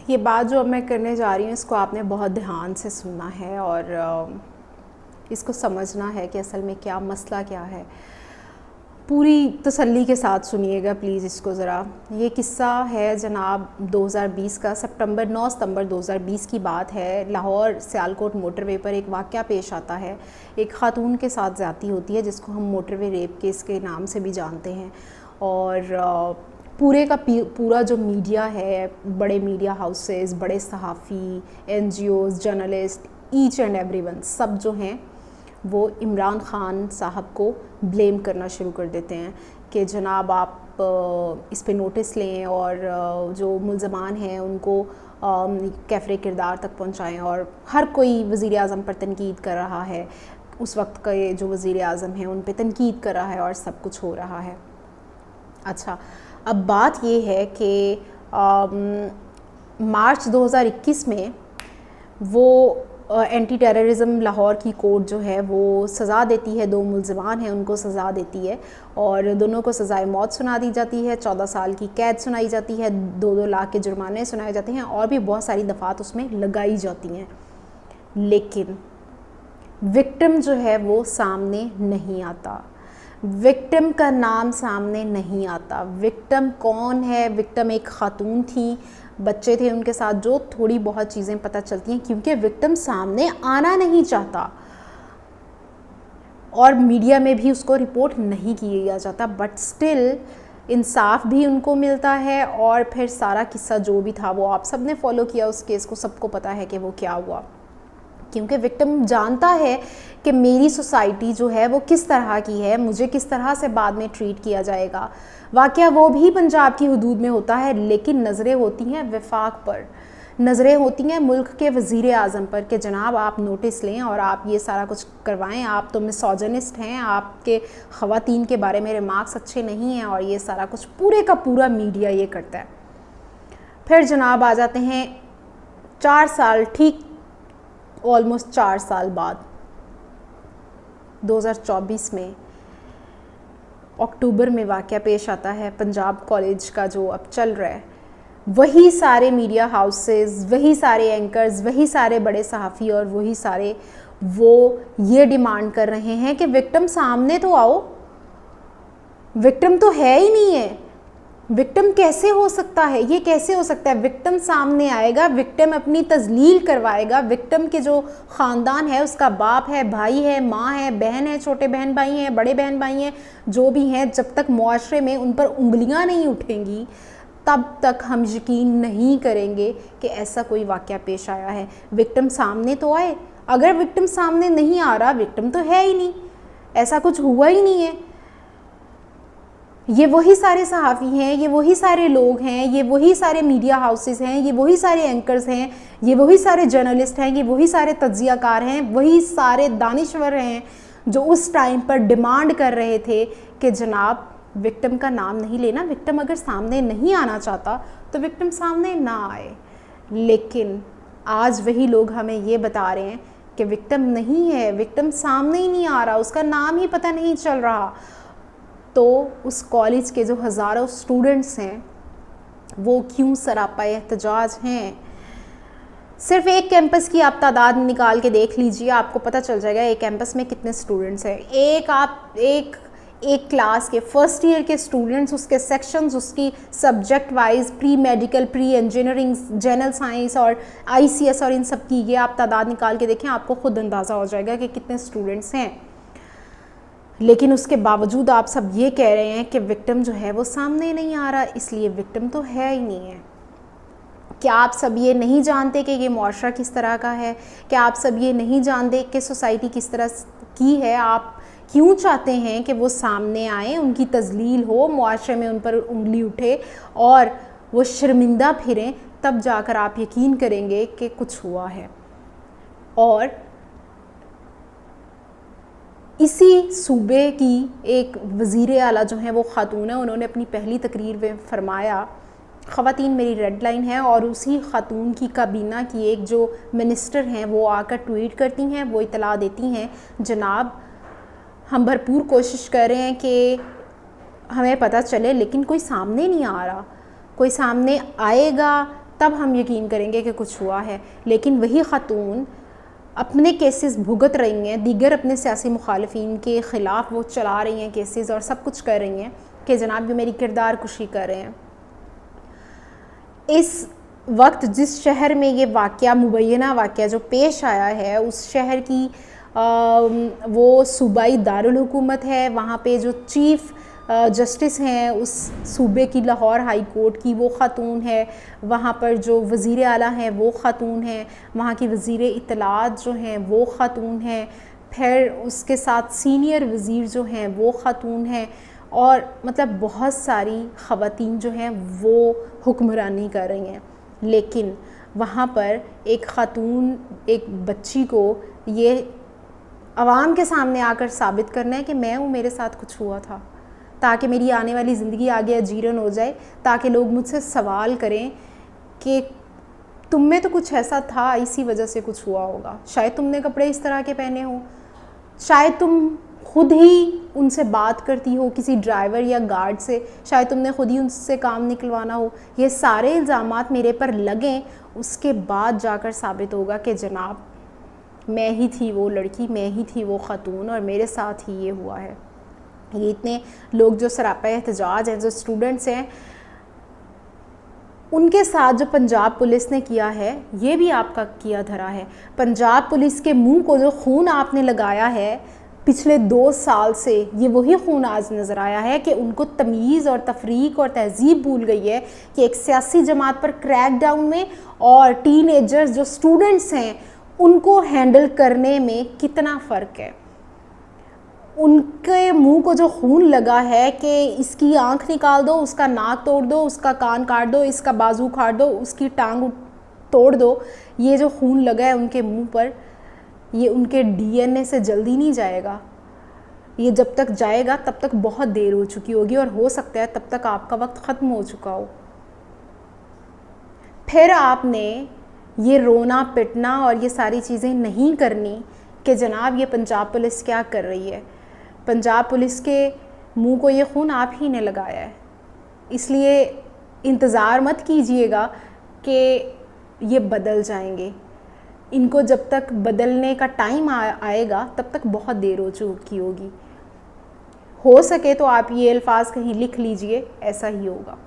ये बात जो अब मैं करने जा रही हूँ इसको आपने बहुत ध्यान से सुनना है और इसको समझना है कि असल में क्या मसला क्या है। पूरी तसल्ली के साथ सुनिएगा प्लीज़ इसको ज़रा। ये किस्सा है जनाब 2020 का 9 सितंबर 2020 की बात है। लाहौर सियालकोट मोटरवे पर एक वाक़या पेश आता है। एक ख़ातून के साथ ज़्यादती होती है जिसको हम मोटरवे रेप केस के नाम से भी जानते हैं। और पूरे का पूरा जो मीडिया है, बड़े मीडिया हाउसेस, बड़े सहाफ़ी, NGOs, journalist, each and everyone, सब जो हैं वो इमरान ख़ान साहब को ब्लेम करना शुरू कर देते हैं कि जनाब आप इस पे नोटिस लें और जो मुल्ज़मान हैं उनको कैफ़रे किरदार तक पहुंचाएं। और हर कोई वज़ीर आज़म पर तनकीद कर रहा है, उस वक्त का ये जो वज़ीर आज़म हैं उन पे तनकीद कर रहा है और सब कुछ हो रहा है। अच्छा, अब बात ये है कि मार्च 2021 में वो एंटी टेररिज्म लाहौर की कोर्ट जो है वो सज़ा देती है। 2 मुल्ज़मान हैं उनको सज़ा देती है और दोनों को सज़ाए मौत सुना दी जाती है। 14 साल की कैद सुनाई जाती है, 2-2 लाख के जुर्माने सुनाए जाते हैं और भी बहुत सारी दफ़ात उसमें लगाई जाती हैं। लेकिन विक्टिम जो है वो सामने नहीं आता, विक्टिम का नाम सामने नहीं आता। विक्टिम कौन है? विक्टिम एक ख़ातून थी, बच्चे थे उनके साथ, जो थोड़ी बहुत चीज़ें पता चलती हैं क्योंकि विक्टिम सामने आना नहीं चाहता और मीडिया में भी उसको रिपोर्ट नहीं किया जाता। बट स्टिल इंसाफ भी उनको मिलता है और फिर सारा किस्सा जो भी था वो आप सब ने फॉलो किया उस केस को, सबको पता है कि वो क्या हुआ। क्योंकि विक्टिम जानता है कि मेरी सोसाइटी जो है वो किस तरह की है, मुझे किस तरह से बाद में ट्रीट किया जाएगा। वाक़या वो भी पंजाब की हुदूद में होता है, लेकिन नज़रें होती हैं वफाक पर, नज़रें होती हैं मुल्क के वज़ीर आज़म पर कि जनाब आप नोटिस लें और आप ये सारा कुछ करवाएं। आप तो मिसोजिनिस्ट हैं, आपके ख़वातीन के बारे में रिमार्क्स अच्छे नहीं हैं और ये सारा कुछ पूरे का पूरा मीडिया ये करता है। फिर जनाब आ जाते हैं 4 साल, ठीक ऑलमोस्ट 4 साल बाद 2024 में अक्टूबर में वाक़या पेश आता है। पंजाब कॉलेज का जो अब चल रहा है, वही सारे मीडिया हाउसेस, वही सारे एंकर्स, वही सारे बड़े सहाफ़ी और वही सारे वो ये डिमांड कर रहे हैं कि विक्टिम सामने तो आओ। विक्टिम तो है ही नहीं है, विक्टिम कैसे हो सकता है? ये कैसे हो सकता है? विक्टिम सामने आएगा, विक्टिम अपनी तजलील करवाएगा। विक्टिम के जो ख़ानदान है, उसका बाप है, भाई है, माँ है, बहन है, छोटे बहन भाई हैं, बड़े बहन भाई हैं, जो भी हैं, जब तक मुआशरे में उन पर उंगलियां नहीं उठेंगी तब तक हम यकीन नहीं करेंगे कि ऐसा कोई वाक़या पेश आया है। विक्टिम सामने तो आए। अगर विक्टिम सामने नहीं आ रहा, विक्टिम तो है ही नहीं, ऐसा कुछ हुआ ही नहीं है। ये वही सारे सहाफ़ी हैं, ये वही सारे लोग हैं, ये वही सारे मीडिया हाउसेस हैं, ये वही सारे एंकर्स हैं, ये वही सारे जर्नलिस्ट हैं, ये वही सारे तज्ज़ियाकार हैं, वही सारे दानिश्वर हैं जो उस टाइम पर डिमांड कर रहे थे कि जनाब विक्टिम का नाम नहीं लेना। विक्टिम अगर सामने नहीं आना चाहता तो विक्टिम सामने ना आए। लेकिन आज वही लोग हमें ये बता रहे हैं कि विक्टिम नहीं है, विक्टिम सामने ही नहीं आ रहा, उसका नाम ही पता नहीं चल रहा। तो उस कॉलेज के जो हज़ारों स्टूडेंट्स हैं वो क्यों सरापा एहतजाज हैं? सिर्फ एक कैंपस की आप तादाद निकाल के देख लीजिए, आपको पता चल जाएगा एक कैंपस में कितने स्टूडेंट्स हैं। एक क्लास के फर्स्ट ईयर के स्टूडेंट्स, उसके सेक्शंस, उसकी subject wise, pre medical, pre engineering, general science और ICS और इन सब की ये आप तादाद निकाल के देखें, आपको खुद अंदाज़ा हो जाएगा कि कितने स्टूडेंट्स हैं। लेकिन उसके बावजूद आप सब ये कह रहे हैं कि विक्टिम जो है वो सामने नहीं आ रहा, इसलिए विक्टिम तो है ही नहीं है। क्या आप सब ये नहीं जानते कि ये मुआशरा किस तरह का है? क्या आप सब ये नहीं जानते कि सोसाइटी किस तरह की है? आप क्यों चाहते हैं कि वो सामने आए, उनकी तजलील हो, मुआशरे में उन पर उंगली उठे और वो शर्मिंदा फिरें? तब जाकर आप यकीन करेंगे कि कुछ हुआ है। और इसी सूबे की एक वज़ीर आला जो है वो ख़ातून है, उन्होंने अपनी पहली तकरीर में फ़रमाया ख़वातीन मेरी रेड लाइन है। और उसी ख़ातून की काबीना की एक जो मिनिस्टर हैं वो आकर ट्वीट करती हैं, वो इतला देती हैं जनाब हम भरपूर कोशिश कर रहे हैं कि हमें पता चले, लेकिन कोई सामने नहीं आ रहा। कोई सामने आएगा तब हम यकीन करेंगे कि कुछ हुआ है। लेकिन वही ख़ातून अपने केसेस भुगत रही हैं, दीगर अपने सियासी मुखालिफिन के ख़िलाफ़ वो चला रही हैं केसेस और सब कुछ कर रही हैं कि जनाब ये मेरी किरदार कुशी कर रहे हैं। इस वक्त जिस शहर में ये वाक़या, मुबैना वाक़या जो पेश आया है, उस शहर की वो सूबाई दारुल हुकूमत है। वहाँ पे जो चीफ़ जस्टिस हैं उस सूबे की, लाहौर हाई कोर्ट की, वो ख़ातून है। वहाँ पर जो वज़ीर आला हैं वो ख़ातून हैं। वहाँ की वज़ीर इत्तलात जो हैं वो ख़ातून हैं। फिर उसके साथ सीनियर वज़ीर जो हैं वो ख़ातून हैं। और मतलब बहुत सारी ख़वातीन जो हैं वो हुक्मरानी कर रही हैं। लेकिन वहाँ पर एक ख़ातून, एक बच्ची को ये आवाम के सामने आकर साबित करना है कि मैं हूँ, मेरे साथ कुछ हुआ था, ताकि मेरी आने वाली ज़िंदगी आगे अजीरन हो जाए, ताकि लोग मुझसे सवाल करें कि तुम में तो कुछ ऐसा था, इसी वजह से कुछ हुआ होगा। शायद तुमने कपड़े इस तरह के पहने हो, शायद तुम खुद ही उनसे बात करती हो किसी ड्राइवर या गार्ड से, शायद तुमने खुद ही उनसे काम निकलवाना हो। ये सारे इल्ज़ामात मेरे पर लगें, उसके बाद जाकर साबित होगा कि जनाब मैं ही थी वो लड़की, मैं ही थी वो ख़ातून और मेरे साथ ही ये हुआ है। ये इतने लोग जो सरापा एहतजाज हैं, जो स्टूडेंट्स हैं, उनके साथ जो पंजाब पुलिस ने किया है ये भी आपका किया धरा है। पंजाब पुलिस के मुंह को जो खून आपने लगाया है पिछले 2 साल से, ये वही खून आज नज़र आया है कि उनको तमीज़ और तफरीक और तहज़ीब भूल गई है कि एक सियासी जमात पर क्रैक डाउन में और टीनेजर्स जो स्टूडेंट्स हैं उनको हैंडल करने में कितना फ़र्क है। उनके मुंह को जो खून लगा है कि इसकी आंख निकाल दो, उसका नाक तोड़ दो, उसका कान काट दो, इसका बाजू काट दो, उसकी टांग तोड़ दो, ये जो खून लगा है उनके मुंह पर, ये उनके डीएनए से जल्दी नहीं जाएगा। ये जब तक जाएगा तब तक बहुत देर हो चुकी होगी और हो सकता है तब तक आपका वक्त ख़त्म हो चुका हो। फिर आपने ये रोना पिटना और ये सारी चीज़ें नहीं करनी कि जनाब ये पंजाब पुलिस क्या कर रही है। पंजाब पुलिस के मुंह को ये खून आप ही ने लगाया है, इसलिए इंतज़ार मत कीजिएगा कि ये बदल जाएंगे। इनको जब तक बदलने का टाइम आएगा तब तक बहुत देर हो चुकी होगी। हो सके तो आप ये अल्फाज कहीं लिख लीजिए, ऐसा ही होगा।